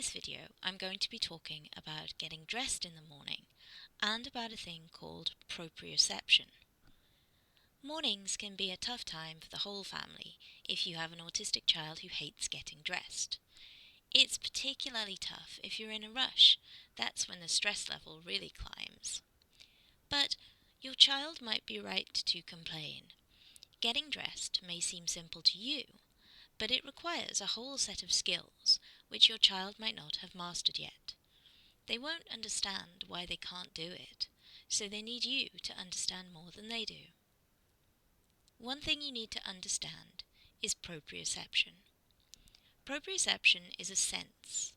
this video, I'm going to be talking about getting dressed in the morning and about a thing called proprioception. Mornings can be a tough time for the whole family if you have an autistic child who hates getting dressed. It's particularly tough if you're in a rush. That's when the stress level really climbs. But your child might be right to complain. Getting dressed may seem simple to you, but it requires a whole set of skills which your child might not have mastered yet. They won't understand why they can't do it, so they need you to understand more than they do. One thing you need to understand is proprioception. Proprioception is a sense.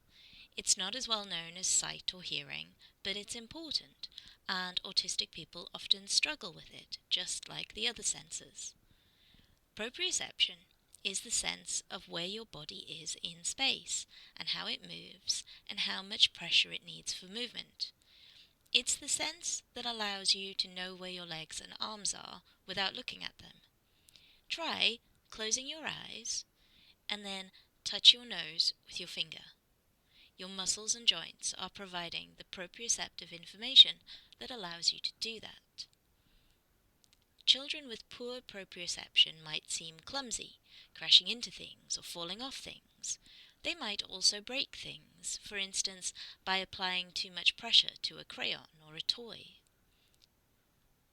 It's not as well known as sight or hearing, but it's important, and autistic people often struggle with it, just like the other senses. Proprioception is the sense of where your body is in space, and how it moves, and how much pressure it needs for movement. It's the sense that allows you to know where your legs and arms are without looking at them. Try closing your eyes and then touch your nose with your finger. Your muscles and joints are providing the proprioceptive information that allows you to do that. Children with poor proprioception might seem clumsy, crashing into things or falling off things. They might also break things, for instance, by applying too much pressure to a crayon or a toy.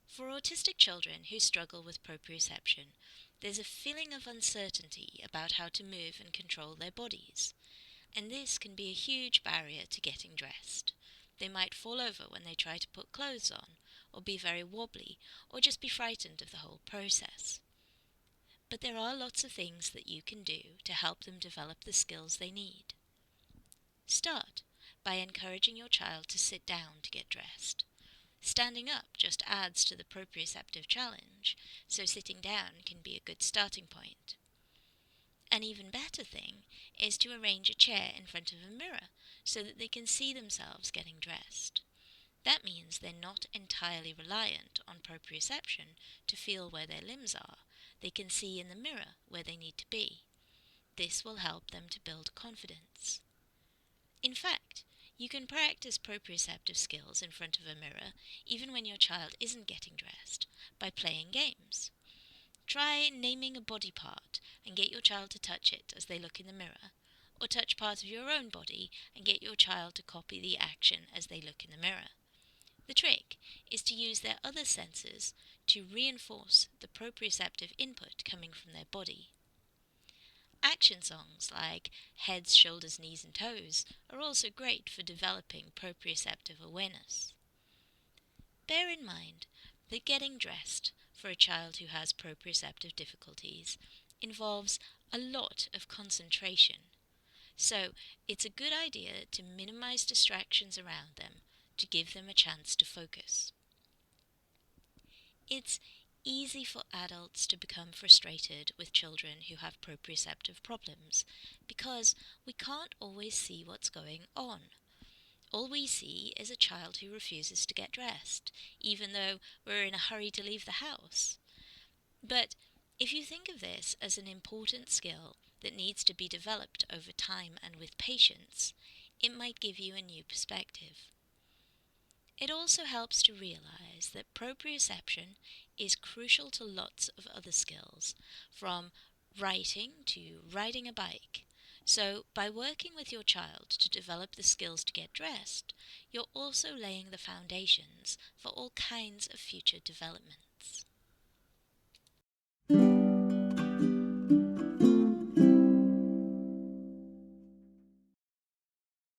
For autistic children who struggle with proprioception, there's a feeling of uncertainty about how to move and control their bodies, and this can be a huge barrier to getting dressed. They might fall over when they try to put clothes on, or be very wobbly, or just be frightened of the whole process. But there are lots of things that you can do to help them develop the skills they need. Start by encouraging your child to sit down to get dressed. Standing up just adds to the proprioceptive challenge, so sitting down can be a good starting point. An even better thing is to arrange a chair in front of a mirror so that they can see themselves getting dressed. That means they're not entirely reliant on proprioception to feel where their limbs are. They can see in the mirror where they need to be. This will help them to build confidence. In fact, you can practice proprioceptive skills in front of a mirror even when your child isn't getting dressed by playing games. Try naming a body part and get your child to touch it as they look in the mirror, or touch part of your own body and get your child to copy the action as they look in the mirror. The trick is to use their other senses to reinforce the proprioceptive input coming from their body. Action songs like heads, shoulders, knees and toes are also great for developing proprioceptive awareness. Bear in mind that getting dressed for a child who has proprioceptive difficulties involves a lot of concentration, so it's a good idea to minimize distractions around them to give them a chance to focus. It's easy for adults to become frustrated with children who have proprioceptive problems because we can't always see what's going on. All we see is a child who refuses to get dressed, even though we're in a hurry to leave the house. But if you think of this as an important skill that needs to be developed over time and with patience, it might give you a new perspective. It also helps to realize that proprioception is crucial to lots of other skills, from writing to riding a bike. So, by working with your child to develop the skills to get dressed, you're also laying the foundations for all kinds of future development.